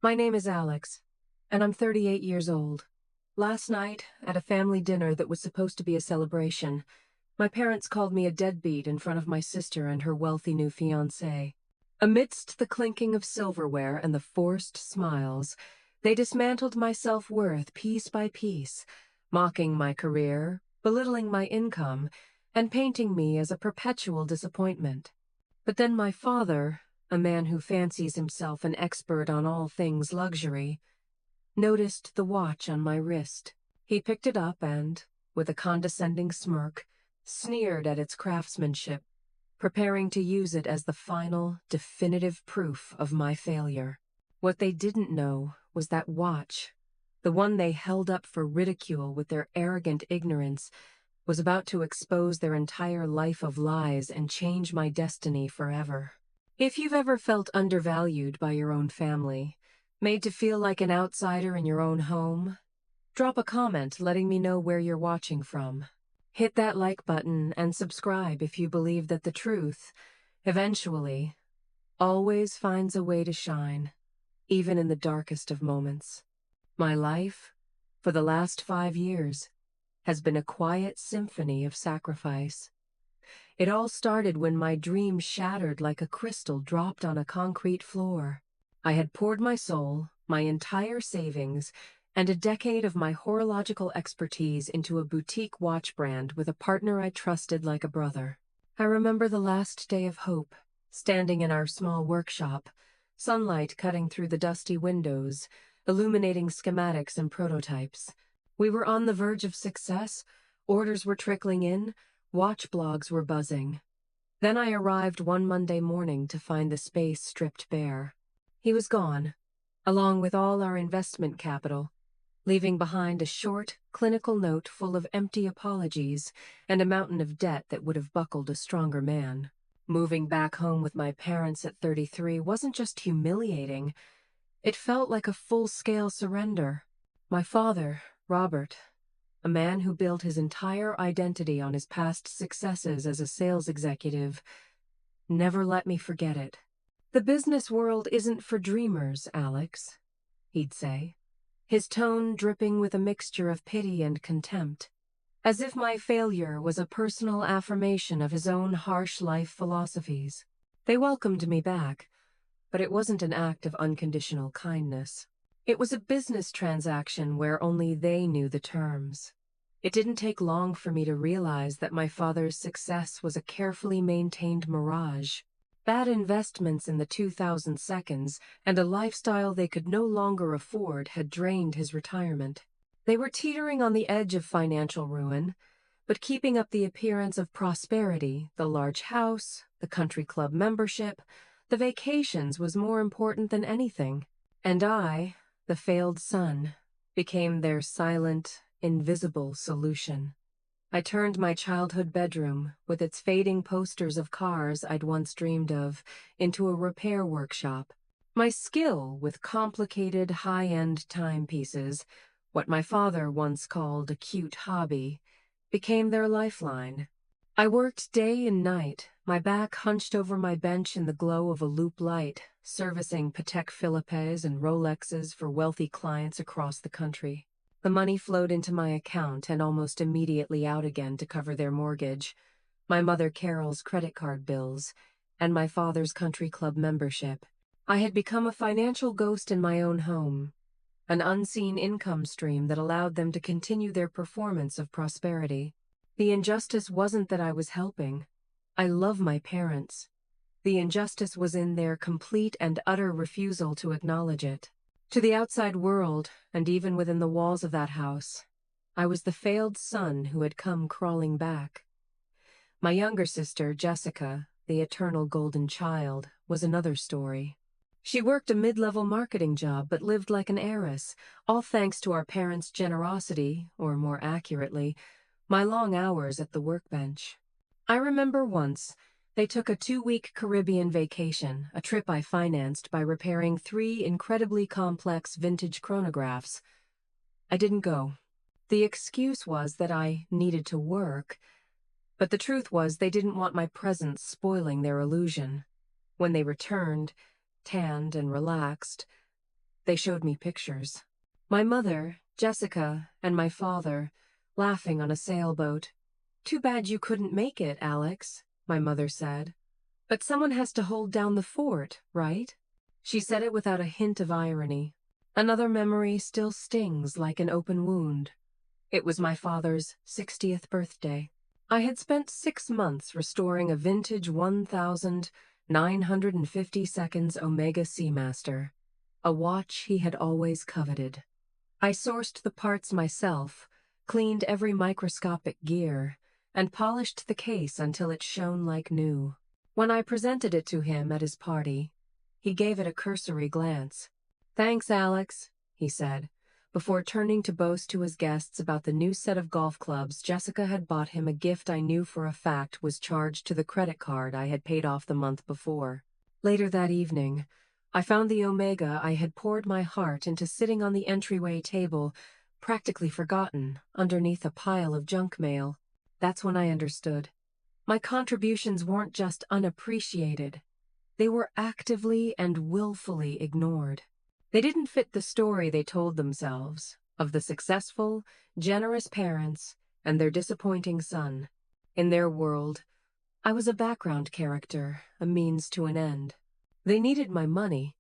My name is Alex, and I'm 38 years old. Last night, at a family dinner that was supposed to be a celebration, my parents called me a deadbeat in front of my sister and her wealthy new fiancé. Amidst the clinking of silverware and the forced smiles, they dismantled my self-worth piece by piece, mocking my career, belittling my income, and painting me as a perpetual disappointment. But then my father, a man who fancies himself an expert on all things luxury, noticed the watch on my wrist. He picked it up and, with a condescending smirk, sneered at its craftsmanship, preparing to use it as the final, definitive proof of my failure. What they didn't know was that watch, the one they held up for ridicule with their arrogant ignorance, was about to expose their entire life of lies and change my destiny forever. If you've ever felt undervalued by your own family, made to feel like an outsider in your own home, drop a comment letting me know where you're watching from. Hit that like button and subscribe if you believe that the truth, eventually, always finds a way to shine, even in the darkest of moments. My life, for the last 5 years, has been a quiet symphony of sacrifice. It all started when my dream shattered like a crystal dropped on a concrete floor. I had poured my soul, my entire savings, and a decade of my horological expertise into a boutique watch brand with a partner I trusted like a brother. I remember the last day of hope, standing in our small workshop, sunlight cutting through the dusty windows, illuminating schematics and prototypes. We were on the verge of success, orders were trickling in, watch blogs were buzzing. Then I arrived one Monday morning to find the space stripped bare. He was gone, along with all our investment capital, leaving behind a short, clinical note full of empty apologies and a mountain of debt that would have buckled a stronger man. Moving back home with my parents at 33 wasn't just humiliating, it felt like a full-scale surrender. My father, Robert, a man who built his entire identity on his past successes as a sales executive, never let me forget it. "The business world isn't for dreamers, Alex," he'd say, his tone dripping with a mixture of pity and contempt, as if my failure was a personal affirmation of his own harsh life philosophies. They welcomed me back, but it wasn't an act of unconditional kindness. It was a business transaction where only they knew the terms. It didn't take long for me to realize that my father's success was a carefully maintained mirage. Bad investments in the 2000 seconds and a lifestyle they could no longer afford had drained his retirement. They were teetering on the edge of financial ruin, but keeping up the appearance of prosperity, the large house, the country club membership, the vacations was more important than anything. And I, the failed son, became their silent, invisible solution. I turned my childhood bedroom, with its fading posters of cars I'd once dreamed of, into a repair workshop. My skill with complicated, high-end timepieces, what my father once called a cute hobby, became their lifeline. I worked day and night, my back hunched over my bench in the glow of a loop light, servicing Patek Philippe's and Rolexes for wealthy clients across the country. The money flowed into my account and almost immediately out again to cover their mortgage, my mother Carol's credit card bills, and my father's country club membership. I had become a financial ghost in my own home, an unseen income stream that allowed them to continue their performance of prosperity. The injustice wasn't that I was helping. I love my parents. The injustice was in their complete and utter refusal to acknowledge it. To the outside world, and even within the walls of that house, I was the failed son who had come crawling back. My younger sister, Jessica, the eternal golden child, was another story. She worked a mid-level marketing job but lived like an heiress, all thanks to our parents' generosity, or more accurately, my long hours at the workbench. I remember once, they took a 2-week Caribbean vacation, a trip I financed by repairing 3 incredibly complex vintage chronographs. I didn't go. The excuse was that I needed to work, but the truth was they didn't want my presence spoiling their illusion. When they returned, tanned and relaxed, They showed me pictures. My mother, Jessica, and my father, laughing on a sailboat. "Too bad you couldn't make it, Alex," my mother said. "But someone has to hold down the fort, right?" She said it without a hint of irony. Another memory still stings like an open wound. It was my father's 60th birthday. I had spent 6 months restoring a vintage 1950 seconds Omega Seamaster, a watch he had always coveted. I sourced the parts myself, cleaned every microscopic gear, and polished the case until it shone like new. When I presented it to him at his party, he gave it a cursory glance. "Thanks, Alex," he said, before turning to boast to his guests about the new set of golf clubs Jessica had bought him, a gift I knew for a fact was charged to the credit card I had paid off the month before. Later that evening, I found the Omega I had poured my heart into sitting on the entryway table, practically forgotten, underneath a pile of junk mail. That's when I understood. My contributions weren't just unappreciated. They were actively and willfully ignored. They didn't fit the story they told themselves of the successful, generous parents and their disappointing son. In their world, I was a background character, a means to an end. They needed my money,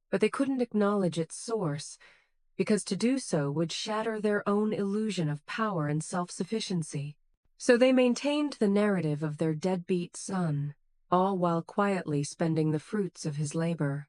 but they couldn't acknowledge its source, because to do so would shatter their own illusion of power and self-sufficiency. So they maintained the narrative of their deadbeat son, all while quietly spending the fruits of his labor.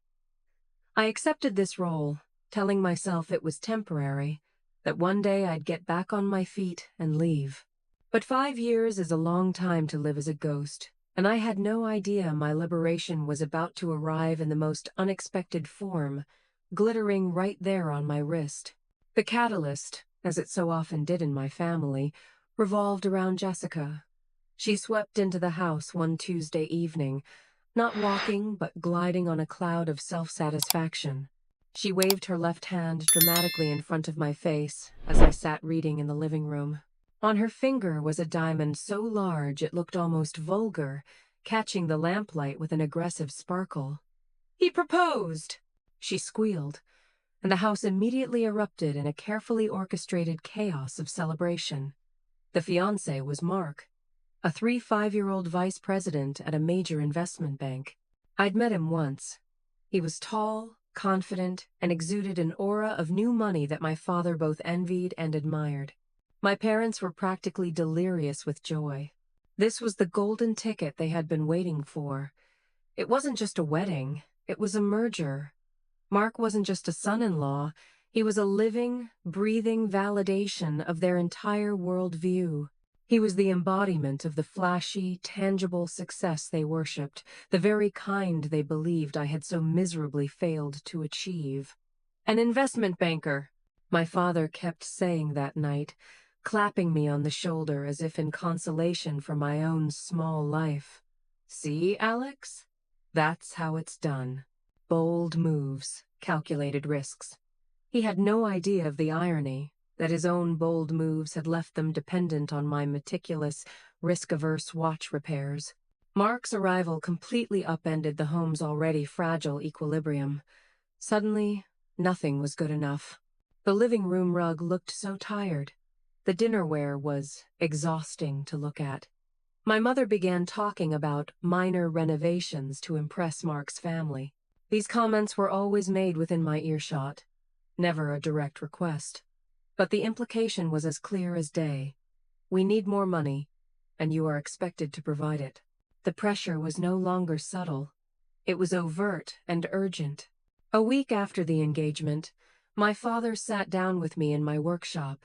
I accepted this role, telling myself it was temporary, that one day I'd get back on my feet and leave. But 5 years is a long time to live as a ghost, and I had no idea my liberation was about to arrive in the most unexpected form, glittering right there on my wrist. The catalyst, as it so often did in my family, revolved around Jessica. She swept into the house one Tuesday evening, not walking but gliding on a cloud of self-satisfaction. She waved her left hand dramatically in front of my face as I sat reading in the living room. On her finger was a diamond so large it looked almost vulgar, catching the lamplight with an aggressive sparkle. "He proposed!" she squealed, and the house immediately erupted in a carefully orchestrated chaos of celebration. The fiancé was Mark, a 5-year-old vice president at a major investment bank. I'd met him once. He was tall, confident, and exuded an aura of new money that my father both envied and admired. My parents were practically delirious with joy. This was the golden ticket they had been waiting for. It wasn't just a wedding, it was a merger. Mark wasn't just a son-in-law, he was a living, breathing validation of their entire worldview. He was the embodiment of the flashy, tangible success they worshipped, the very kind they believed I had so miserably failed to achieve. "An investment banker," my father kept saying that night, clapping me on the shoulder as if in consolation for my own small life. "See, Alex? That's how it's done. Bold moves, calculated risks." He had no idea of the irony, that his own bold moves had left them dependent on my meticulous, risk-averse watch repairs. Mark's arrival completely upended the home's already fragile equilibrium. Suddenly, nothing was good enough. The living room rug looked so tired. The dinnerware was exhausting to look at. My mother began talking about minor renovations to impress Mark's family. These comments were always made within my earshot, never a direct request. But the implication was as clear as day. We need more money, and you are expected to provide it. The pressure was no longer subtle. It was overt and urgent. A week after the engagement, my father sat down with me in my workshop,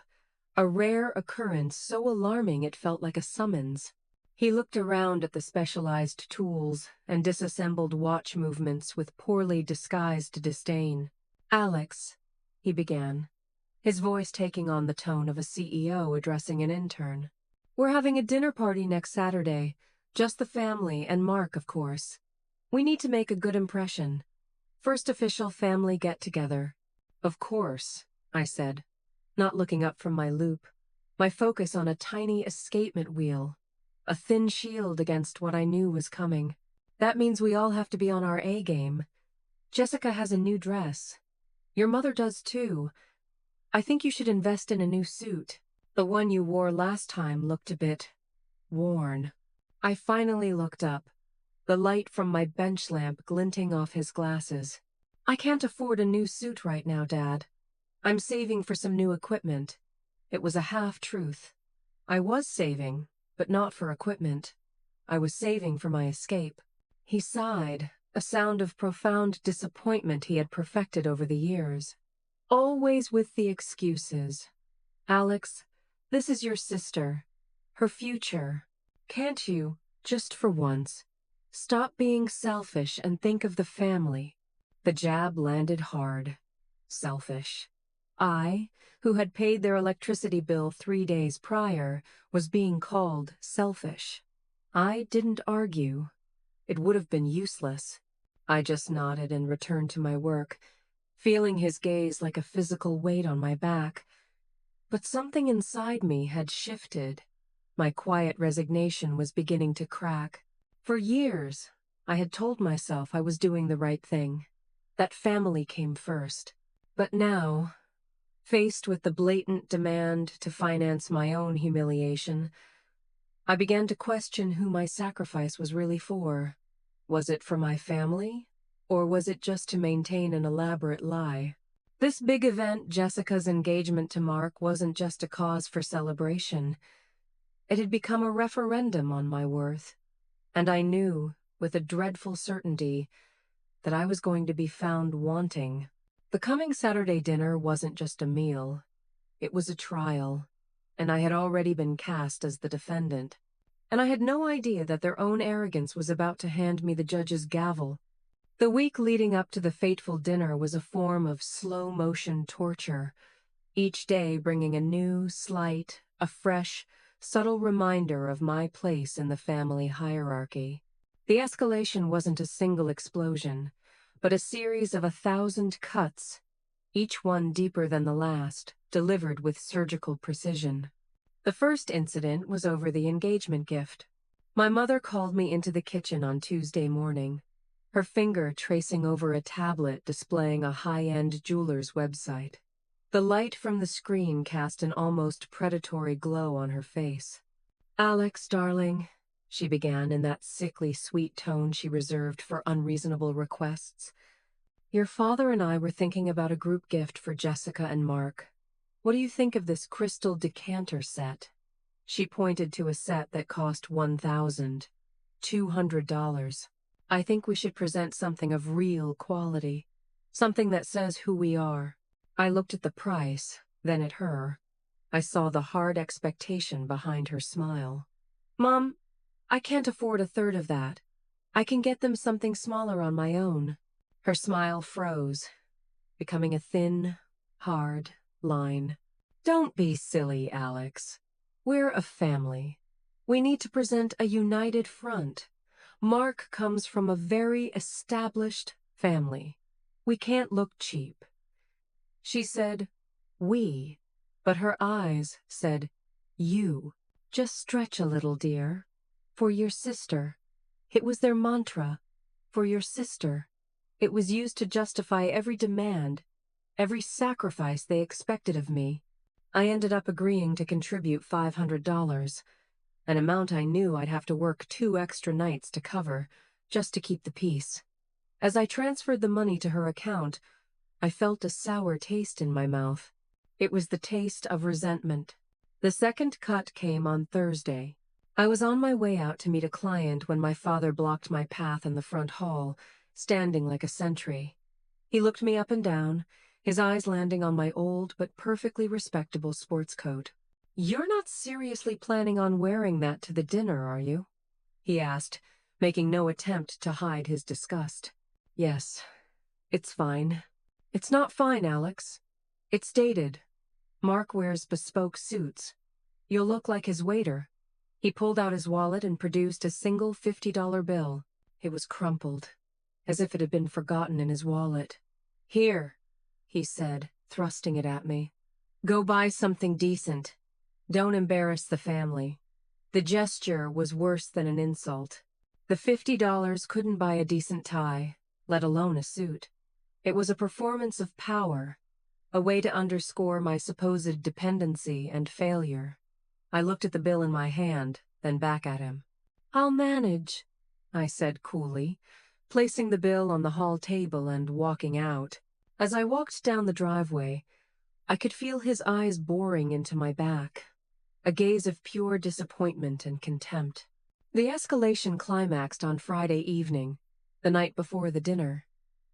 a rare occurrence so alarming it felt like a summons. He looked around at the specialized tools and disassembled watch movements with poorly disguised disdain. "Alex," he began, his voice taking on the tone of a CEO addressing an intern. "We're having a dinner party next Saturday, just the family and Mark, of course. We need to make a good impression. First official family get-together." "Of course," I said, not looking up from my loop, my focus on a tiny escapement wheel, a thin shield against what I knew was coming. "That means we all have to be on our A game. Jessica has a new dress. Your mother does too. I think you should invest in a new suit. The one you wore last time looked a bit worn. I finally looked up, the light from my bench lamp glinting off his glasses. I can't afford a new suit right now, Dad. I'm saving for some new equipment. It was a half-truth. I was saving, but not for equipment. I was saving for my escape. He sighed, a sound of profound disappointment he had perfected over the years. Always with the excuses. Alex, this is your sister. Her future. Can't you, just for once, stop being selfish and think of the family? The jab landed hard. Selfish. I, who had paid their electricity bill 3 days prior, was being called selfish. I didn't argue. It would have been useless. I just nodded and returned to my work, feeling his gaze like a physical weight on my back. But something inside me had shifted. My quiet resignation was beginning to crack. For years, I had told myself I was doing the right thing, that family came first. But now, faced with the blatant demand to finance my own humiliation, I began to question who my sacrifice was really for. Was it for my family, or was it just to maintain an elaborate lie? This big event, Jessica's engagement to Mark, wasn't just a cause for celebration. It had become a referendum on my worth, and I knew, with a dreadful certainty, that I was going to be found wanting. The coming Saturday dinner wasn't just a meal. It was a trial, and I had already been cast as the defendant. And I had no idea that their own arrogance was about to hand me the judge's gavel. The week leading up to the fateful dinner was a form of slow-motion torture, each day bringing a new, slight, a fresh, subtle reminder of my place in the family hierarchy. The escalation wasn't a single explosion, but a series of 1,000 cuts, each one deeper than the last, delivered with surgical precision. The first incident was over the engagement gift. My mother called me into the kitchen on Tuesday morning, her finger tracing over a tablet displaying a high-end jeweler's website. The light from the screen cast an almost predatory glow on her face. "Alex, darling," she began in that sickly sweet tone she reserved for unreasonable requests, "your father and I were thinking about a group gift for Jessica and Mark. What do you think of this crystal decanter set?" She pointed to a set that cost $1,200. "I think we should present something of real quality, something that says who we are." I looked at the price, then at her. I saw the hard expectation behind her smile. "Mom, I can't afford a third of that. I can get them something smaller on my own." Her smile froze, becoming a thin, hard line. "Don't be silly, Alex. We're a family. We need to present a united front. Mark comes from a very established family. We can't look cheap." She said, "we," but her eyes said, "you." "Just stretch a little, dear. For your sister." It was their mantra. For your sister. It was used to justify every demand, every sacrifice they expected of me. I ended up agreeing to contribute $500, an amount I knew I'd have to work 2 extra nights to cover, just to keep the peace. As I transferred the money to her account, I felt a sour taste in my mouth. It was the taste of resentment. The second cut came on Thursday. I was on my way out to meet a client when my father blocked my path in the front hall, standing like a sentry. He looked me up and down, his eyes landing on my old but perfectly respectable sports coat. "You're not seriously planning on wearing that to the dinner, are you?" he asked, making no attempt to hide his disgust. "Yes, it's fine." "It's not fine, Alex. It's dated. Mark wears bespoke suits. You'll look like his waiter." He pulled out his wallet and produced a single $50 bill. It was crumpled, as if it had been forgotten in his wallet. "Here," he said, thrusting it at me. "Go buy something decent. Don't embarrass the family." The gesture was worse than an insult. The $50 couldn't buy a decent tie, let alone a suit. It was a performance of power, a way to underscore my supposed dependency and failure. I looked at the bill in my hand, then back at him. "I'll manage," I said coolly, placing the bill on the hall table and walking out. As I walked down the driveway, I could feel his eyes boring into my back, a gaze of pure disappointment and contempt. The escalation climaxed on Friday evening, the night before the dinner.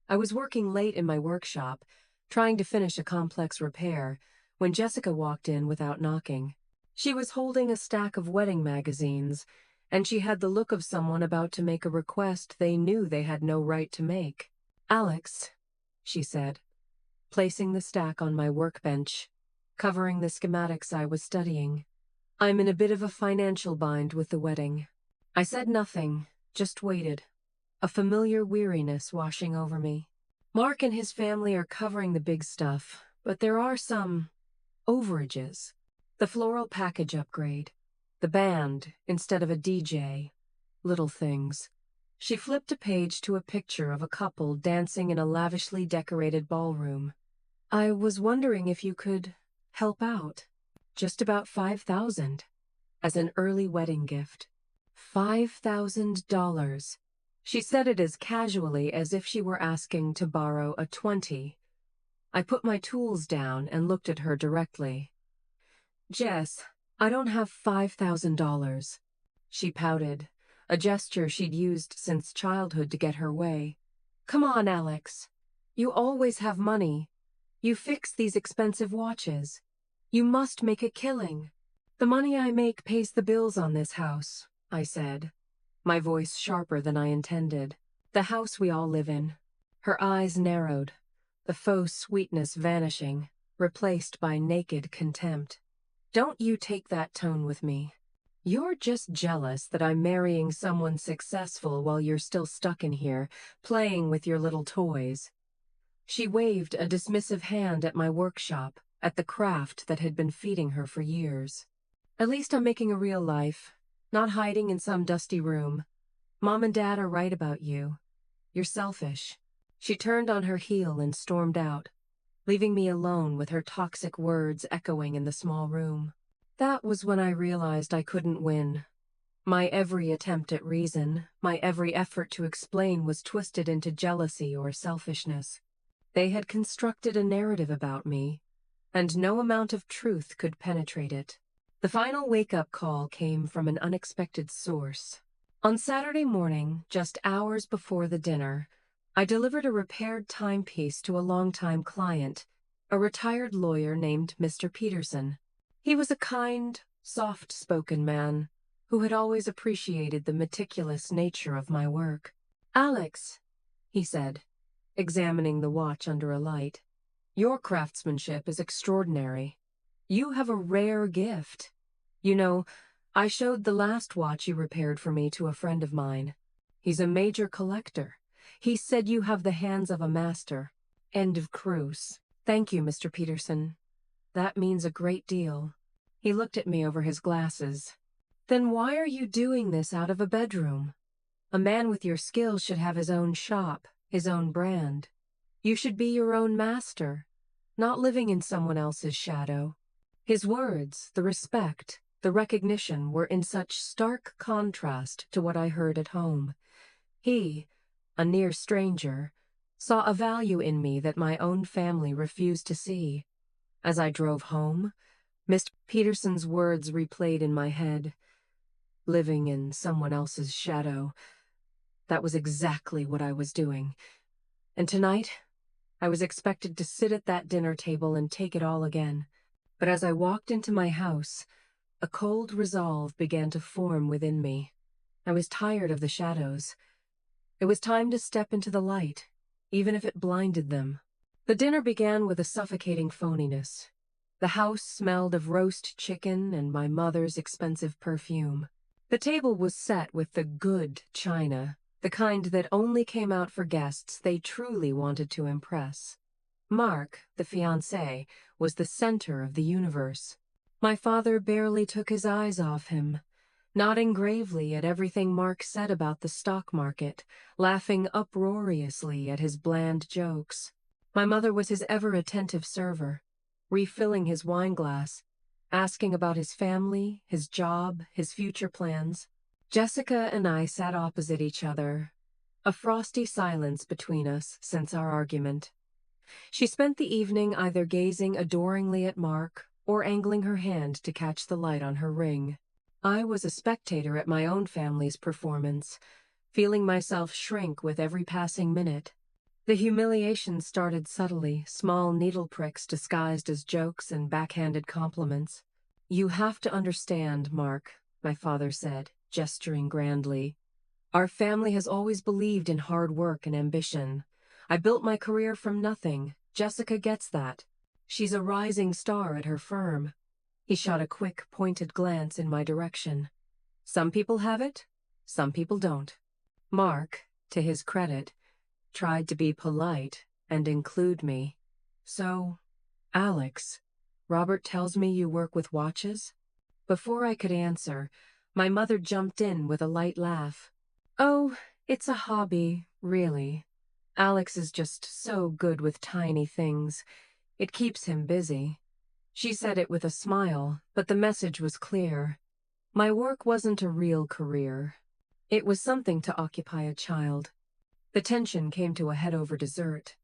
I was working late in my workshop, trying to finish a complex repair, when Jessica walked in without knocking. She was holding a stack of wedding magazines, and she had the look of someone about to make a request they knew they had no right to make. "Alex," she said, placing the stack on my workbench, covering the schematics I was studying. "I'm in a bit of a financial bind with the wedding." I said nothing, just waited, a familiar weariness washing over me. Mark and his family are covering the big stuff, but there are some overages. The floral package upgrade, the band instead of a DJ, little things. She flipped a page to a picture of a couple dancing in a lavishly decorated ballroom. "I was wondering if you could help out. Just about 5,000 as an early wedding gift." $5,000. She said it as casually as if she were asking to borrow a 20. I put my tools down and looked at her directly. "Jess, I don't have $5,000. She pouted, a gesture she'd used since childhood to get her way. "Come on, Alex. You always have money. You fix these expensive watches. You must make a killing." "The money I make pays the bills on this house," I said, my voice sharper than I intended. "The house we all live in." Her eyes narrowed, the faux sweetness vanishing, replaced by naked contempt. "Don't you take that tone with me. You're just jealous that I'm marrying someone successful while you're still stuck in here, playing with your little toys." She waved a dismissive hand at my workshop, at the craft that had been feeding her for years. "At least I'm making a real life, not hiding in some dusty room. Mom and Dad are right about you. You're selfish." She turned on her heel and stormed out, leaving me alone with her toxic words echoing in the small room. That was when I realized I couldn't win. My every attempt at reason, my every effort to explain was twisted into jealousy or selfishness. They had constructed a narrative about me, and no amount of truth could penetrate it. The final wake-up call came from an unexpected source. On Saturday morning, just hours before the dinner, I delivered a repaired timepiece to a longtime client, a retired lawyer named Mr. Peterson. He was a kind, soft-spoken man who had always appreciated the meticulous nature of my work. "Alex," he said, examining the watch under a light, "your craftsmanship is extraordinary. You have a rare gift. You know, I showed the last watch you repaired for me to a friend of mine. He's a major collector. He said you have the hands of a master." End of cruise. "Thank you, Mr. Peterson. That means a great deal." He looked at me over his glasses. "Then why are you doing this out of a bedroom? A man with your skills should have his own shop, his own brand. You should be your own master, not living in someone else's shadow." His words, the respect, the recognition were in such stark contrast to what I heard at home. He, a near stranger, saw a value in me that my own family refused to see. As I drove home, Mr. Peterson's words replayed in my head. Living in someone else's shadow. That was exactly what I was doing. And tonight, I was expected to sit at that dinner table and take it all again. But as I walked into my house, a cold resolve began to form within me. I was tired of the shadows. It was time to step into the light, even if it blinded them. The dinner began with a suffocating phoniness. The house smelled of roast chicken and my mother's expensive perfume. The table was set with the good china, the kind that only came out for guests they truly wanted to impress. Mark, the fiancé, was the center of the universe. My father barely took his eyes off him, nodding gravely at everything Mark said about the stock market, laughing uproariously at his bland jokes. My mother was his ever-attentive server, refilling his wine glass, asking about his family, his job, his future plans. Jessica and I sat opposite each other, a frosty silence between us since our argument. She spent the evening either gazing adoringly at Mark or angling her hand to catch the light on her ring. I was a spectator at my own family's performance, feeling myself shrink with every passing minute. The humiliation started subtly, small needle pricks disguised as jokes and backhanded compliments. "You have to understand, Mark," my father said, gesturing grandly. "Our family has always believed in hard work and ambition. I built my career from nothing. Jessica gets that. She's a rising star at her firm." He shot a quick, pointed glance in my direction. "Some people have it, some people don't." Mark, to his credit, tried to be polite and include me. "So, Alex, Robert tells me you work with watches?" Before I could answer, my mother jumped in with a light laugh. "Oh, it's a hobby, really. Alex is just so good with tiny things. It keeps him busy." She said it with a smile, but the message was clear. My work wasn't a real career. It was something to occupy a child. The tension came to a head over dessert.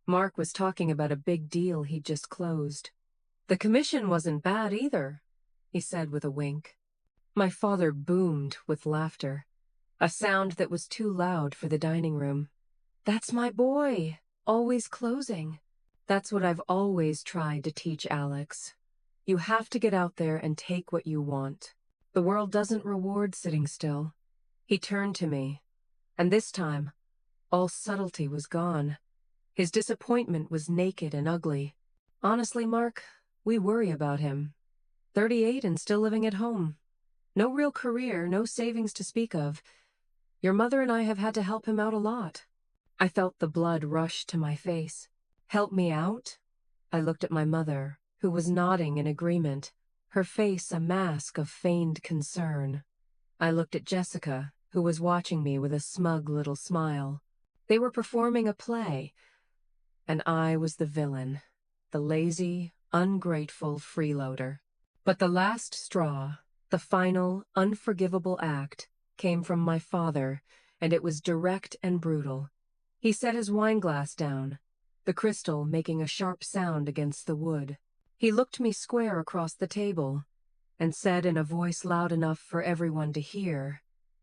Mark was talking about a big deal he'd just closed. "The commission wasn't bad either," he said with a wink. My father boomed with laughter, a sound that was too loud for the dining room. "That's my boy, always closing." That's what I've always tried to teach Alex. You have to get out there and take what you want. The world doesn't reward sitting still. He turned to me, and this time, all subtlety was gone. His disappointment was naked and ugly. "Honestly, Mark, we worry about him. 38 and still living at home. No real career, no savings to speak of. Your mother and I have had to help him out a lot." I felt the blood rush to my face. "Help me out?" I looked at my mother, who was nodding in agreement, her face a mask of feigned concern. I looked at Jessica, who was watching me with a smug little smile. They were performing a play, and I was the villain, the lazy, ungrateful freeloader. But the last straw, the final, unforgivable act, came from my father, and it was direct and brutal. He set his wineglass down, the crystal making a sharp sound against the wood. He looked me square across the table and said in a voice loud enough for everyone to hear,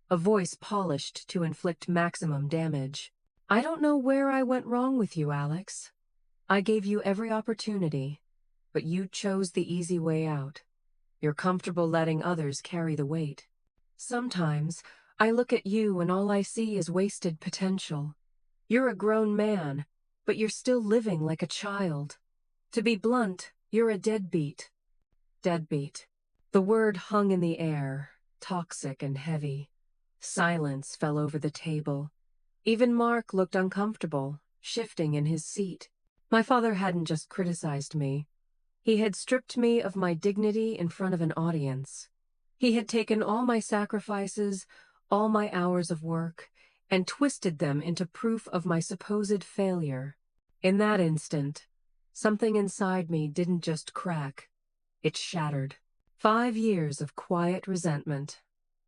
a voice polished to inflict maximum damage, "I don't know where I went wrong with you, Alex. I gave you every opportunity, but you chose the easy way out. You're comfortable letting others carry the weight. Sometimes I look at you and all I see is wasted potential. You're a grown man, but you're still living like a child. To be blunt, you're a deadbeat." Deadbeat. The word hung in the air, toxic and heavy. Silence fell over the table. Even Mark looked uncomfortable, shifting in his seat. My father hadn't just criticized me. He had stripped me of my dignity in front of an audience. He had taken all my sacrifices, all my hours of work, and twisted them into proof of my supposed failure. In that instant, something inside me didn't just crack, it shattered. 5 years of quiet resentment,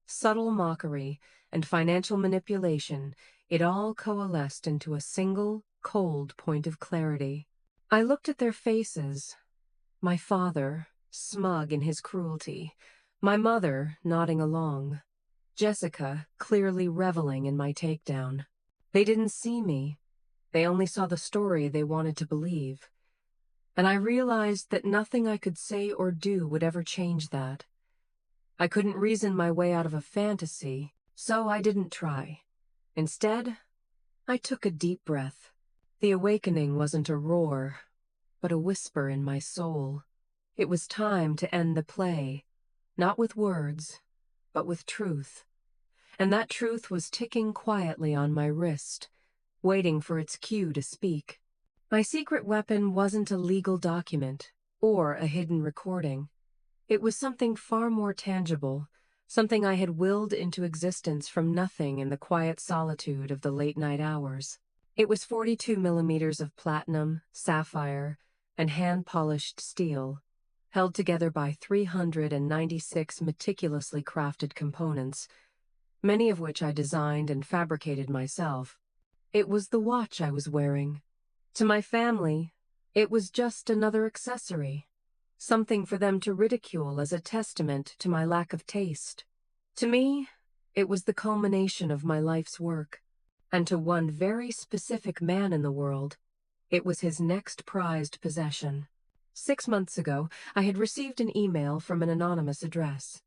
subtle mockery, and financial manipulation, it all coalesced into a single, cold point of clarity. I looked at their faces. My father, smug in his cruelty. My mother, nodding along. Jessica, clearly reveling in my takedown. They didn't see me. They only saw the story they wanted to believe. And I realized that nothing I could say or do would ever change that. I couldn't reason my way out of a fantasy, so I didn't try. Instead, I took a deep breath. The awakening wasn't a roar, but a whisper in my soul. It was time to end the play, not with words, but with truth. And that truth was ticking quietly on my wrist, waiting for its cue to speak. My secret weapon wasn't a legal document or a hidden recording. It was something far more tangible, something I had willed into existence from nothing in the quiet solitude of the late-night hours. It was 42 millimeters of platinum, sapphire, and hand-polished steel, held together by 396 meticulously crafted components, many of which I designed and fabricated myself. It was the watch I was wearing. To my family, it was just another accessory, something for them to ridicule as a testament to my lack of taste. To me, it was the culmination of my life's work, and to one very specific man in the world, it was his next prized possession. 6 months ago, I had received an email from an anonymous address.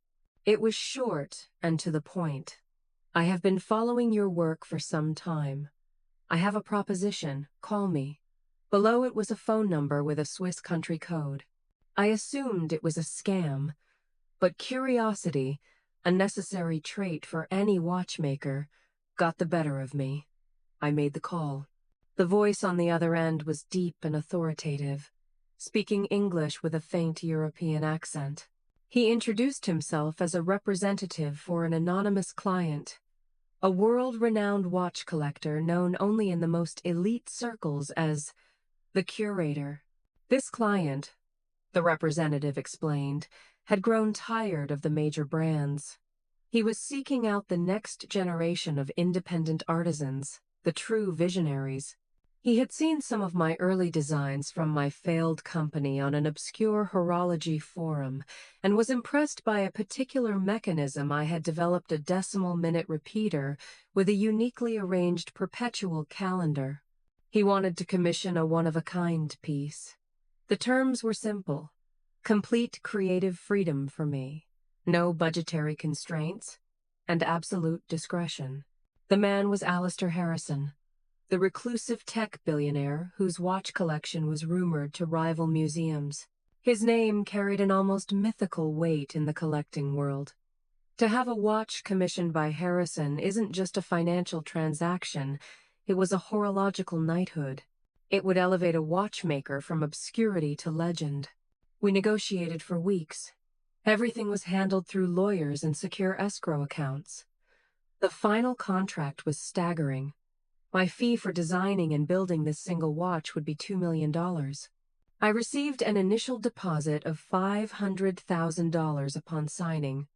It was short and to the point. I have been following your work for some time. I have a proposition. Call me. Below it was a phone number with a Swiss country code. I assumed it was a scam, but curiosity, a necessary trait for any watchmaker, got the better of me. I made the call. The voice on the other end was deep and authoritative, speaking English with a faint European accent. He introduced himself as a representative for an anonymous client, a world-renowned watch collector known only in the most elite circles as the curator. This client, the representative explained, had grown tired of the major brands. He was seeking out the next generation of independent artisans, the true visionaries. He had seen some of my early designs from my failed company on an obscure horology forum and was impressed by a particular mechanism I had developed, a decimal-minute repeater with a uniquely arranged perpetual calendar. He wanted to commission a one-of-a-kind piece. The terms were simple: complete creative freedom for me, no budgetary constraints, and absolute discretion. The man was Alistair Harrison, the reclusive tech billionaire whose watch collection was rumored to rival museums. His name carried an almost mythical weight in the collecting world. To have a watch commissioned by Harrison isn't just a financial transaction, it was a horological knighthood. It would elevate a watchmaker from obscurity to legend. We negotiated for weeks. Everything was handled through lawyers and secure escrow accounts. The final contract was staggering. My fee for designing and building this single watch would be $2 million. I received an initial deposit of $500,000 upon signing,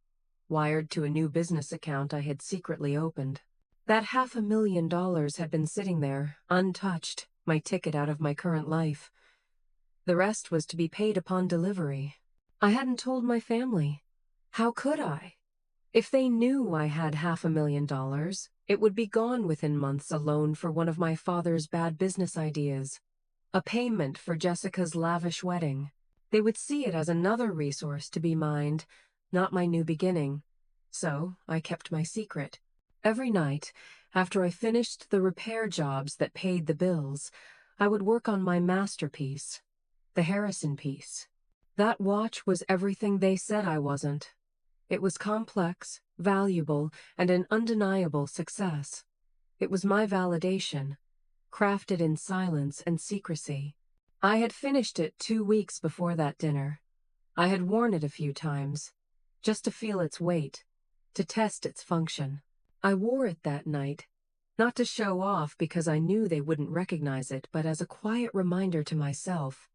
wired to a new business account I had secretly opened. That $500,000 had been sitting there, untouched, my ticket out of my current life. The rest was to be paid upon delivery. I hadn't told my family. How could I? If they knew I had $500,000, it would be gone within months, a loan for one of my father's bad business ideas, a payment for Jessica's lavish wedding. They would see it as another resource to be mined, not my new beginning. So I kept my secret. Every night, after I finished the repair jobs that paid the bills, I would work on my masterpiece, the Harrison piece. That watch was everything they said I wasn't. It was complex, valuable, and an undeniable success. It was my validation, crafted in silence and secrecy. I had finished it 2 weeks before that dinner. I had worn it a few times, just to feel its weight, to test its function. I wore it that night, not to show off because I knew they wouldn't recognize it, but as a quiet reminder to myself.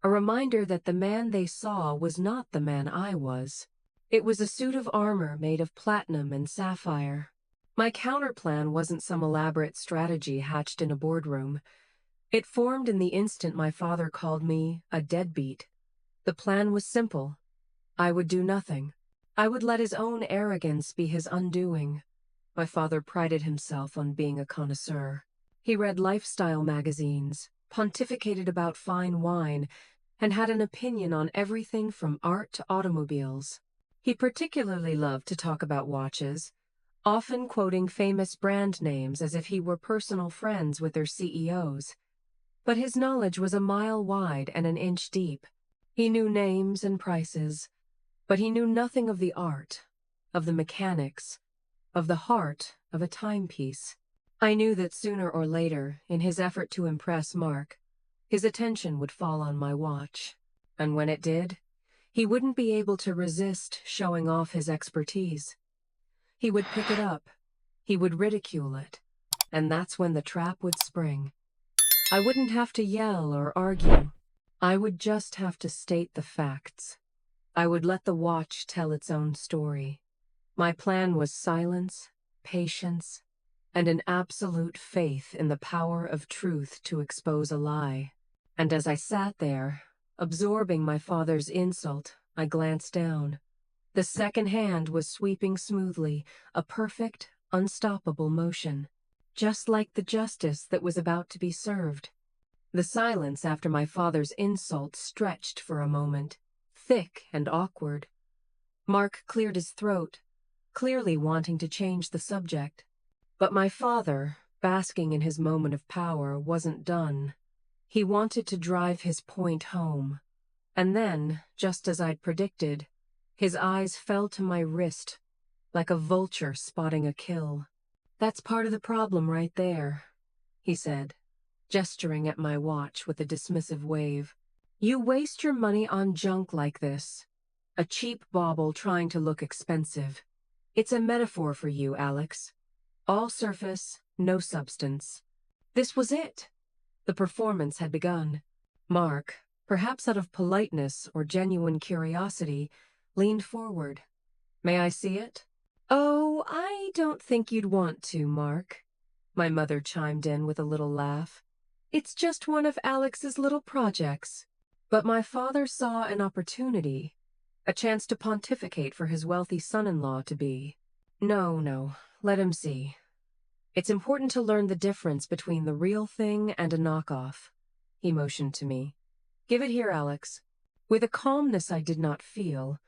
A reminder that the man they saw was not the man I was. It was a suit of armor made of platinum and sapphire. My counterplan wasn't some elaborate strategy hatched in a boardroom. It formed in the instant my father called me a deadbeat. The plan was simple. I would do nothing. I would let his own arrogance be his undoing. My father prided himself on being a connoisseur. He read lifestyle magazines, pontificated about fine wine, and had an opinion on everything from art to automobiles. He particularly loved to talk about watches, often quoting famous brand names as if he were personal friends with their CEOs. But his knowledge was a mile wide and an inch deep. He knew names and prices, but he knew nothing of the art, of the mechanics, of the heart of a timepiece. I knew that sooner or later, in his effort to impress Mark, his attention would fall on my watch. And when it did, he wouldn't be able to resist showing off his expertise. He would pick it up. He would ridicule it. and that's when the trap would spring. I wouldn't have to yell or argue. I would just have to state the facts. I would let the watch tell its own story. My plan was silence, patience, and an absolute faith in the power of truth to expose a lie. And as I sat there, absorbing my father's insult, I glanced down. The second hand was sweeping smoothly, a perfect, unstoppable motion, just like the justice that was about to be served. The silence after my father's insult stretched for a moment, thick and awkward. Mark cleared his throat, clearly wanting to change the subject. But my father, basking in his moment of power, wasn't done. He wanted to drive his point home. And then, just as I'd predicted, his eyes fell to my wrist, like a vulture spotting a kill. "That's part of the problem right there," he said, gesturing at my watch with a dismissive wave. "You waste your money on junk like this. A cheap bauble trying to look expensive. It's a metaphor for you, Alex. All surface, no substance." This was it. The performance had begun. Mark, perhaps out of politeness or genuine curiosity, leaned forward. "May I see it?" "Oh, I don't think you'd want to, Mark," my mother chimed in with a little laugh. "It's just one of Alex's little projects." But my father saw an opportunity, a chance to pontificate for his wealthy son-in-law-to-be. No, let him see. It's important to learn the difference between the real thing and a knockoff." He motioned to me. "Give it here, Alex." With a calmness I did not feel,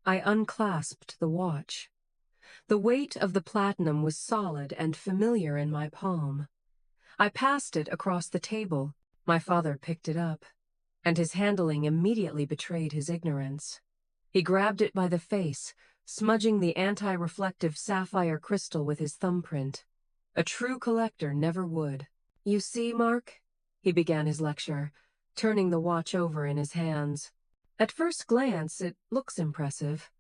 I unclasped the watch. The weight of the platinum was solid and familiar in my palm. I passed it across the table. My father picked it up, and his handling immediately betrayed his ignorance. He grabbed it by the face, smudging the anti-reflective sapphire crystal with his thumbprint. A true collector never would. "You see, Mark?" He began his lecture, turning the watch over in his hands. "At first glance, it looks impressive.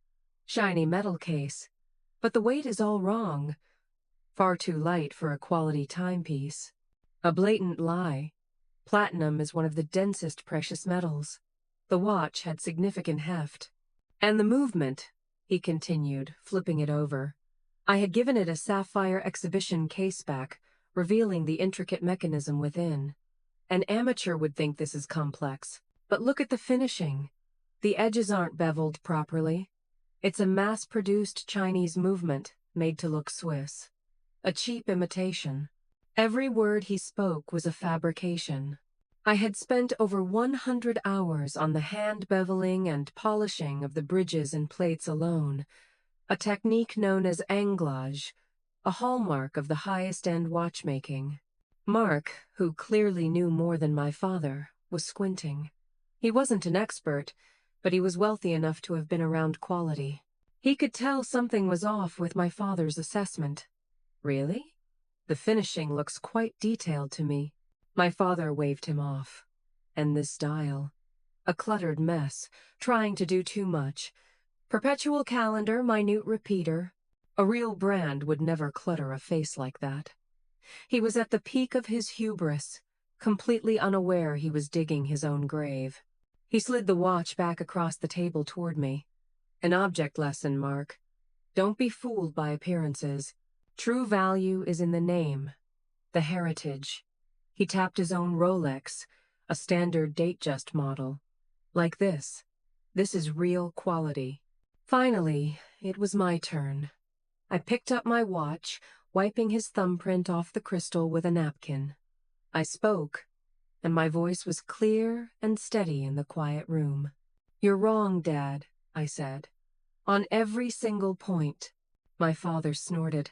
Shiny metal case. But the weight is all wrong. Far too light for a quality timepiece. A blatant lie. Platinum is one of the densest precious metals." The watch had significant heft. "And the movement," he continued, flipping it over. I had given it a sapphire exhibition caseback, revealing the intricate mechanism within. "An amateur would think this is complex, but look at the finishing. The edges aren't beveled properly. It's a mass-produced Chinese movement, made to look Swiss. A cheap imitation." Every word he spoke was a fabrication. I had spent over 100 hours on the hand beveling and polishing of the bridges and plates alone, a technique known as anglage, a hallmark of the highest-end watchmaking. Mark, who clearly knew more than my father, was squinting. He wasn't an expert, but he was wealthy enough to have been around quality. He could tell something was off with my father's assessment. "Really? The finishing looks quite detailed to me." My father waved him off. "And this dial. A cluttered mess, trying to do too much. Perpetual calendar, minute repeater. A real brand would never clutter a face like that." He was at the peak of his hubris, completely unaware he was digging his own grave. He slid the watch back across the table toward me. "An object lesson, Mark. Don't be fooled by appearances. True value is in the name, the heritage." He tapped his own Rolex, a standard Datejust model. "Like this. This is real quality." Finally, it was my turn. I picked up my watch, wiping his thumbprint off the crystal with a napkin. I spoke, and my voice was clear and steady in the quiet room. "You're wrong, Dad," I said. "On every single point." My father snorted.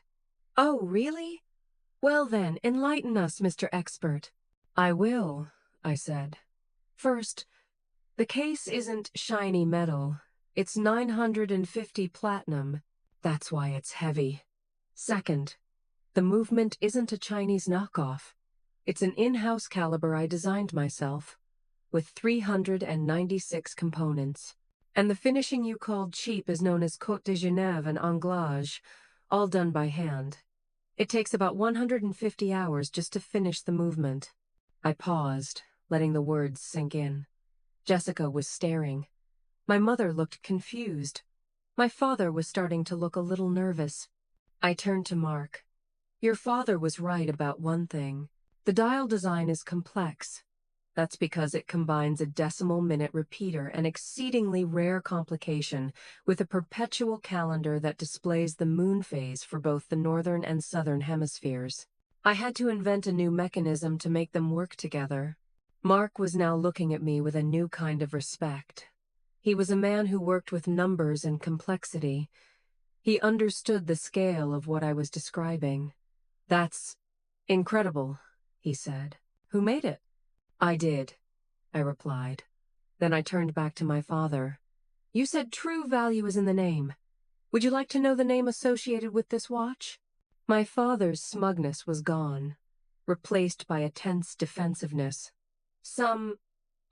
"Oh, really? Well then, enlighten us, Mr. Expert." "I will," I said. "First, the case isn't shiny metal. It's 950 platinum. That's why it's heavy. Second, the movement isn't a Chinese knockoff. It's an in-house caliber I designed myself, with 396 components. And the finishing you called cheap is known as Côte de Genève and anglage, all done by hand. It takes about 150 hours just to finish the movement. I paused, letting the words sink in. Jessica was staring. My mother looked confused. My father was starting to look a little nervous. I turned to Mark. Your father was right about one thing. The dial design is complex. That's because it combines a decimal-minute repeater, an exceedingly rare complication, with a perpetual calendar that displays the moon phase for both the northern and southern hemispheres. I had to invent a new mechanism to make them work together. Mark was now looking at me with a new kind of respect. He was a man who worked with numbers and complexity. He understood the scale of what I was describing. That's incredible, he said. Who made it? I did, I replied. Then I turned back to my father. You said true value is in the name. Would you like to know the name associated with this watch? My father's smugness was gone, replaced by a tense defensiveness. Some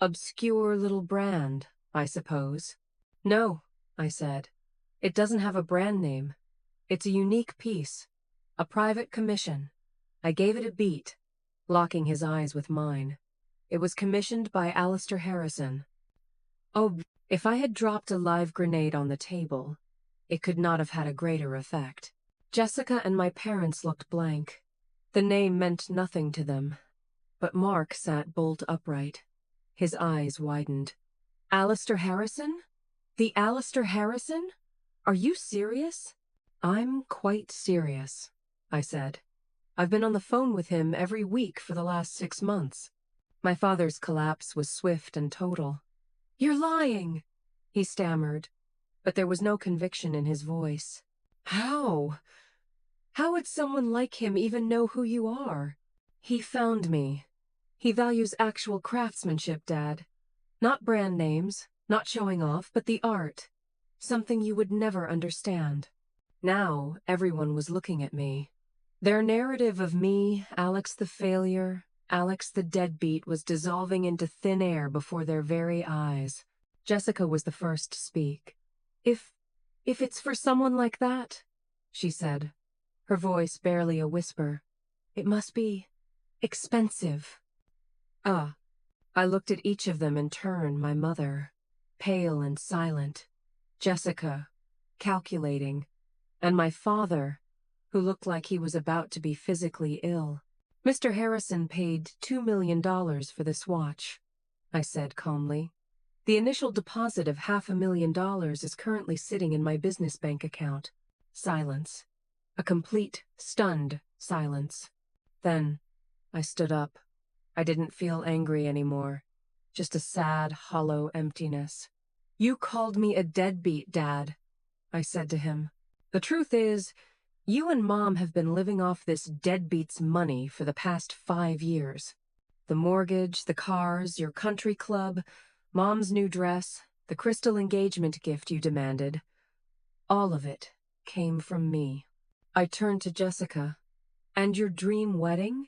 obscure little brand, I suppose. No, I said. It doesn't have a brand name. It's a unique piece. A private commission. I gave it a beat, locking his eyes with mine. It was commissioned by Alistair Harrison. Oh, if I had dropped a live grenade on the table, it could not have had a greater effect. Jessica and my parents looked blank. The name meant nothing to them. But Mark sat bolt upright. His eyes widened. Alistair Harrison? The Alistair Harrison? Are you serious? I'm quite serious, I said. I've been on the phone with him every week for the last 6 months. My father's collapse was swift and total. You're lying, he stammered, but there was no conviction in his voice. How? How would someone like him even know who you are? He found me. He values actual craftsmanship, Dad. Not brand names, not showing off, but the art. Something you would never understand. Now, everyone was looking at me. Their narrative of me, Alex the failure, Alex the deadbeat, was dissolving into thin air before their very eyes. Jessica was the first to speak. If it's for someone like that, she said, her voice barely a whisper, it must be expensive. I looked at each of them in turn, my mother, pale and silent, Jessica, calculating, and my father, who looked like he was about to be physically ill. Mr. Harrison paid $2 million for this watch, I said calmly. The initial deposit of $500,000 is currently sitting in my business bank account. Silence. A complete, stunned silence. Then, I stood up. I didn't feel angry anymore. Just a sad, hollow emptiness. You called me a deadbeat, Dad, I said to him. The truth is, you and Mom have been living off this deadbeat's money for the past 5 years. The mortgage, the cars, your country club, Mom's new dress, the crystal engagement gift you demanded. All of it came from me. I turned to Jessica. And your dream wedding?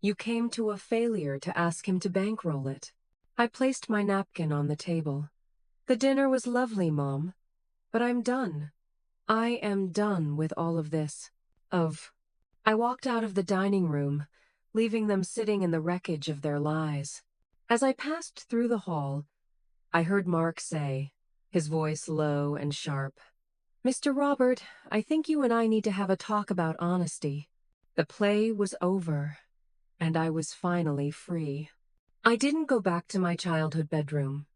You came to a failure to ask him to bankroll it. I placed my napkin on the table. The dinner was lovely, Mom, but I'm done. I am done with all of this. I walked out of the dining room, leaving them sitting in the wreckage of their lies. As I passed through the hall, I heard Mark say, his voice low and sharp, Mr. Robert, I think you and I need to have a talk about honesty. The play was over, and I was finally free. I didn't go back to my childhood bedroom.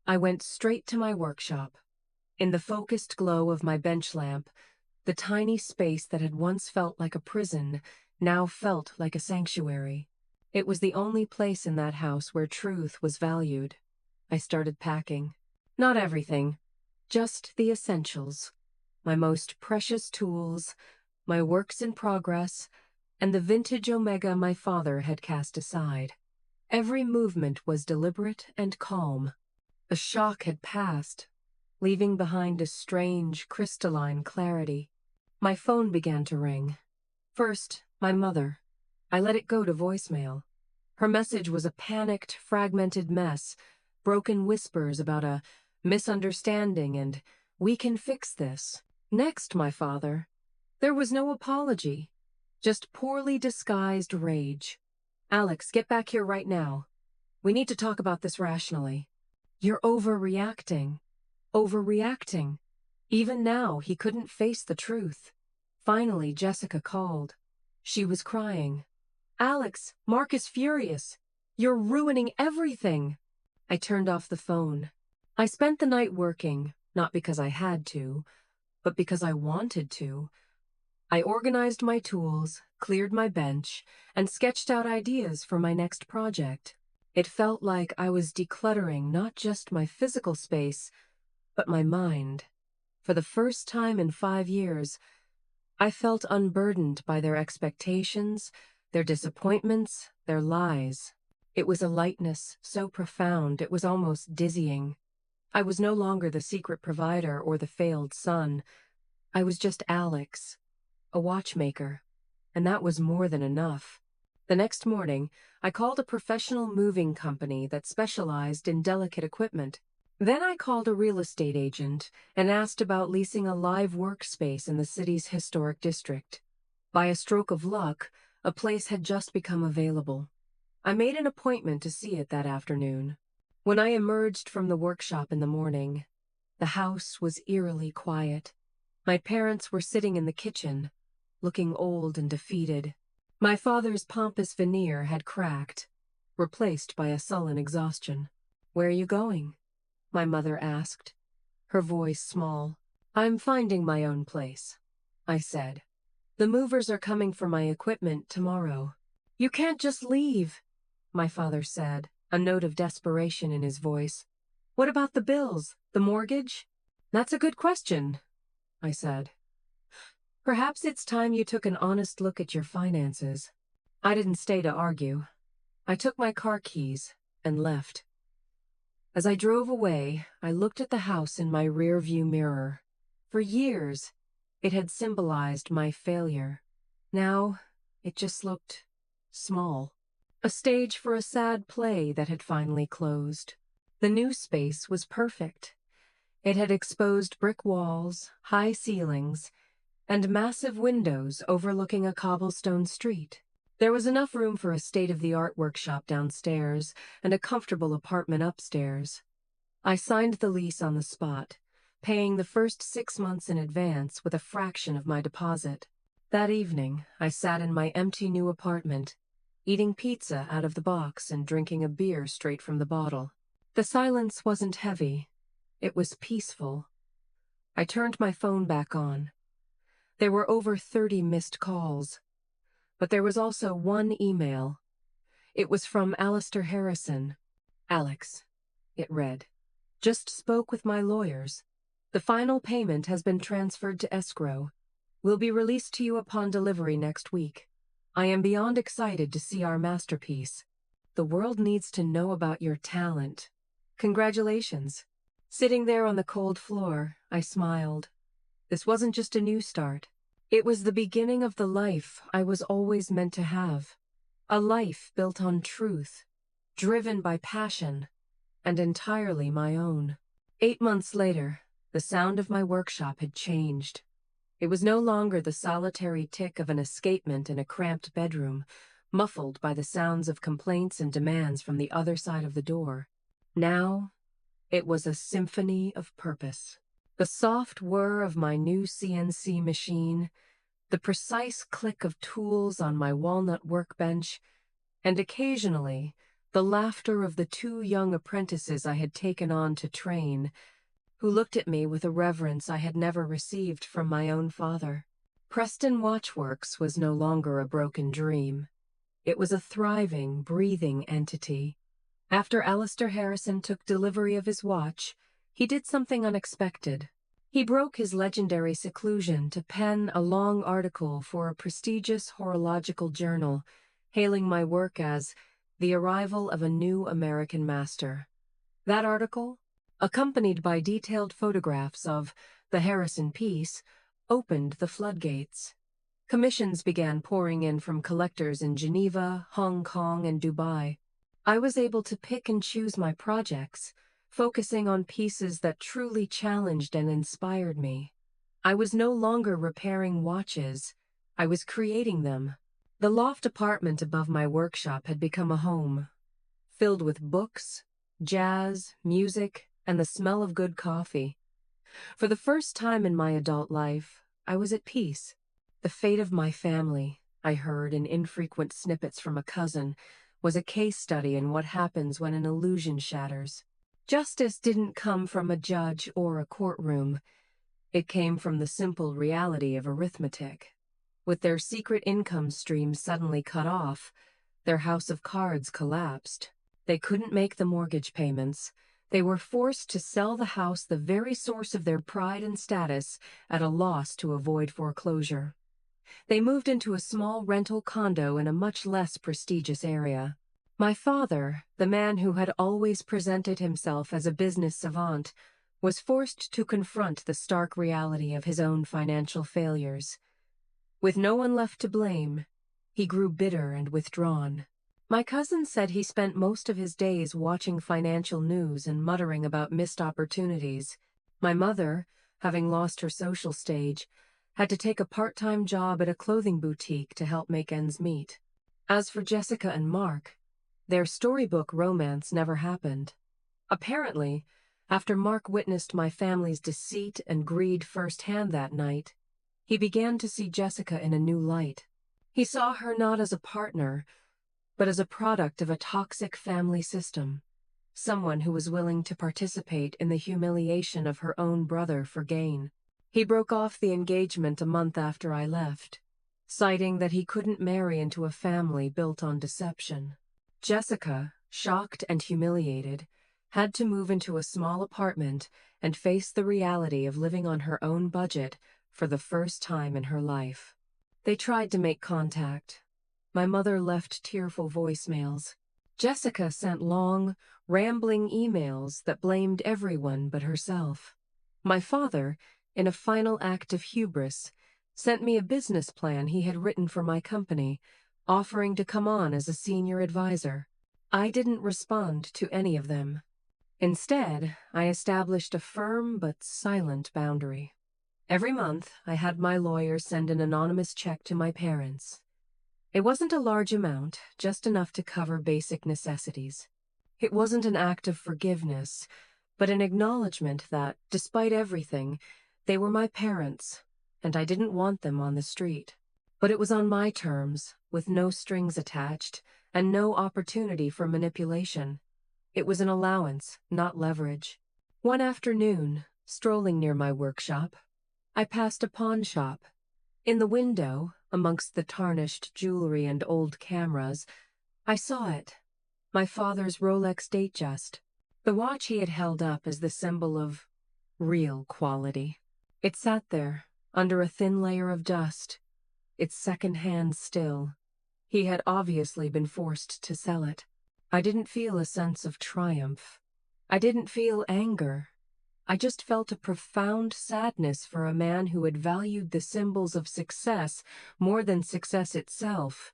I went straight to my workshop. In the focused glow of my bench lamp, the tiny space that had once felt like a prison now felt like a sanctuary. It was the only place in that house where truth was valued. I started packing. Not everything, just the essentials. My most precious tools, my works in progress, and the vintage Omega my father had cast aside. Every movement was deliberate and calm. The shock had passed, leaving behind a strange, crystalline clarity. My phone began to ring. First, my mother. I let it go to voicemail. Her message was a panicked, fragmented mess, broken whispers about a misunderstanding and we can fix this. Next, my father. There was no apology, Just poorly disguised rage. Alex, get back here right now. We need to talk about this rationally. You're overreacting. Overreacting. Even now, he couldn't face the truth. Finally, Jessica called. She was crying. Alex, Mark is furious. You're ruining everything. I turned off the phone. I spent the night working, not because I had to, but because I wanted to. I organized my tools, cleared my bench, and sketched out ideas for my next project. It felt like I was decluttering not just my physical space, but my mind. For the first time in 5 years, I felt unburdened by their expectations, their disappointments, their lies. It was a lightness so profound it was almost dizzying. I was no longer the secret provider or the failed son. I was just Alex, a watchmaker, and that was more than enough. The next morning, I called a professional moving company that specialized in delicate equipment. Then I called a real estate agent and asked about leasing a live workspace in the city's historic district. By a stroke of luck, a place had just become available. I made an appointment to see it that afternoon. When I emerged from the workshop in the morning, the house was eerily quiet. My parents were sitting in the kitchen, looking old and defeated. My father's pompous veneer had cracked, replaced by a sullen exhaustion. "Where are you going?" my mother asked, her voice small. "I'm finding my own place," I said. "The movers are coming for my equipment tomorrow." "You can't just leave," my father said, a note of desperation in his voice. "What about the bills, the mortgage?" "That's a good question," I said. "Perhaps it's time you took an honest look at your finances." I didn't stay to argue. I took my car keys and left. As I drove away, I looked at the house in my rear-view mirror. For years, it had symbolized my failure. Now, it just looked small. A stage for a sad play that had finally closed. The new space was perfect. It had exposed brick walls, high ceilings, and massive windows overlooking a cobblestone street. There was enough room for a state-of-the-art workshop downstairs and a comfortable apartment upstairs. I signed the lease on the spot, paying the first 6 months in advance with a fraction of my deposit. That evening, I sat in my empty new apartment, eating pizza out of the box and drinking a beer straight from the bottle. The silence wasn't heavy. It was peaceful. I turned my phone back on. There were over 30 missed calls. But there was also one email. It was from Alistair Harrison. "Alex," it read, "just spoke with my lawyers. The final payment has been transferred to escrow. Will be released to you upon delivery next week. I am beyond excited to see our masterpiece. The world needs to know about your talent. Congratulations." Sitting there on the cold floor, I smiled. This wasn't just a new start. It was the beginning of the life I was always meant to have. A life built on truth, driven by passion, and entirely my own. 8 months later, the sound of my workshop had changed. It was no longer the solitary tick of an escapement in a cramped bedroom, muffled by the sounds of complaints and demands from the other side of the door. Now, it was a symphony of purpose. The soft whir of my new CNC machine, the precise click of tools on my walnut workbench, and occasionally the laughter of the 2 young apprentices I had taken on to train, who looked at me with a reverence I had never received from my own father. Preston Watchworks was no longer a broken dream. It was a thriving, breathing entity. After Alistair Harrison took delivery of his watch, he did something unexpected. He broke his legendary seclusion to pen a long article for a prestigious horological journal, hailing my work as the arrival of a new American master. That article, accompanied by detailed photographs of the Harrison piece, opened the floodgates. Commissions began pouring in from collectors in Geneva, Hong Kong, and Dubai. I was able to pick and choose my projects, focusing on pieces that truly challenged and inspired me. I was no longer repairing watches. I was creating them. The loft apartment above my workshop had become a home, filled with books, jazz, music, and the smell of good coffee. For the first time in my adult life, I was at peace. The fate of my family, I heard in infrequent snippets from a cousin, was a case study in what happens when an illusion shatters. Justice didn't come from a judge or a courtroom. It came from the simple reality of arithmetic. With their secret income stream suddenly cut off, their house of cards collapsed. They couldn't make the mortgage payments. They were forced to sell the house, the very source of their pride and status, at a loss to avoid foreclosure. They moved into a small rental condo in a much less prestigious area. My father, the man who had always presented himself as a business savant, was forced to confront the stark reality of his own financial failures. With no one left to blame, he grew bitter and withdrawn. My cousin said he spent most of his days watching financial news and muttering about missed opportunities. My mother, having lost her social stage, had to take a part-time job at a clothing boutique to help make ends meet. As for Jessica and Mark, their storybook romance never happened. Apparently, after Mark witnessed my family's deceit and greed firsthand that night, he began to see Jessica in a new light. He saw her not as a partner, but as a product of a toxic family system, someone who was willing to participate in the humiliation of her own brother for gain. He broke off the engagement a month after I left, citing that he couldn't marry into a family built on deception. Jessica, shocked and humiliated, had to move into a small apartment and face the reality of living on her own budget for the first time in her life. They tried to make contact. My mother left tearful voicemails. Jessica sent long, rambling emails that blamed everyone but herself. My father, in a final act of hubris, sent me a business plan he had written for my company, offering to come on as a senior advisor. I didn't respond to any of them. Instead, I established a firm but silent boundary. Every month, I had my lawyer send an anonymous check to my parents. It wasn't a large amount, just enough to cover basic necessities. It wasn't an act of forgiveness, but an acknowledgement that, despite everything, they were my parents, and I didn't want them on the street. But it was on my terms, with no strings attached, and no opportunity for manipulation. It was an allowance, not leverage. One afternoon, strolling near my workshop, I passed a pawn shop. In the window, amongst the tarnished jewelry and old cameras, I saw it, my father's Rolex Datejust, the watch he had held up as the symbol of real quality. It sat there, under a thin layer of dust, its second-hand still. He had obviously been forced to sell it. I didn't feel a sense of triumph. I didn't feel anger. I just felt a profound sadness for a man who had valued the symbols of success more than success itself,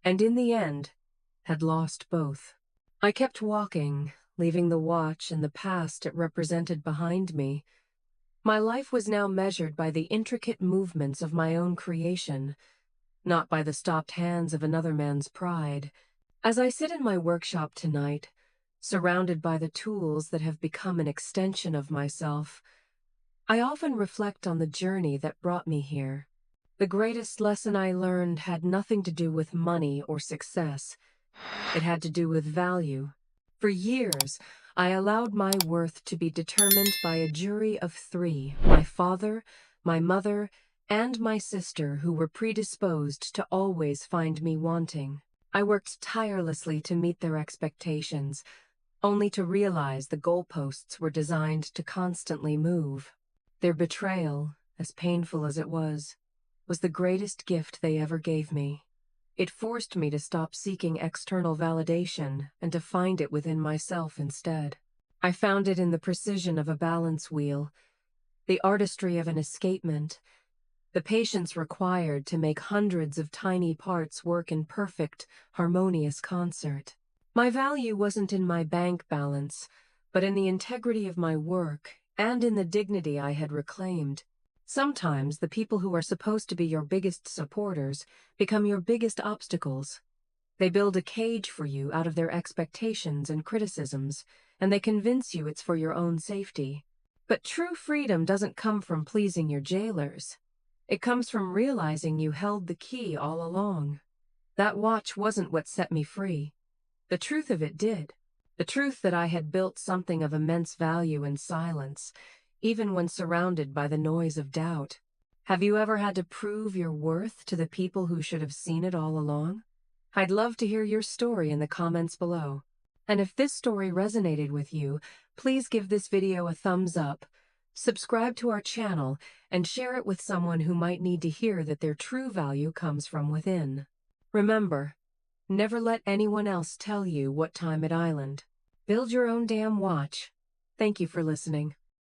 and in the end, had lost both. I kept walking, leaving the watch and the past it represented behind me. My life was now measured by the intricate movements of my own creation, not by the stopped hands of another man's pride. As I sit in my workshop tonight, surrounded by the tools that have become an extension of myself, I often reflect on the journey that brought me here. The greatest lesson I learned had nothing to do with money or success. It had to do with value. For years, I allowed my worth to be determined by a jury of three: my father, my mother, and my sister, who were predisposed to always find me wanting. I worked tirelessly to meet their expectations, only to realize the goalposts were designed to constantly move. Their betrayal, as painful as it was the greatest gift they ever gave me. It forced me to stop seeking external validation and to find it within myself instead. I found it in the precision of a balance wheel, the artistry of an escapement, the patience required to make hundreds of tiny parts work in perfect, harmonious concert. My value wasn't in my bank balance, but in the integrity of my work and in the dignity I had reclaimed. Sometimes the people who are supposed to be your biggest supporters become your biggest obstacles. They build a cage for you out of their expectations and criticisms, and they convince you it's for your own safety. But true freedom doesn't come from pleasing your jailers. It comes from realizing you held the key all along. That watch wasn't what set me free. The truth of it did. The truth that I had built something of immense value in silence, even when surrounded by the noise of doubt. Have you ever had to prove your worth to the people who should have seen it all along? I'd love to hear your story in the comments below. And if this story resonated with you, please give this video a thumbs up, subscribe to our channel, and share it with someone who might need to hear that their true value comes from within. Remember, never let anyone else tell you what time at Island. Build your own damn watch. Thank you for listening.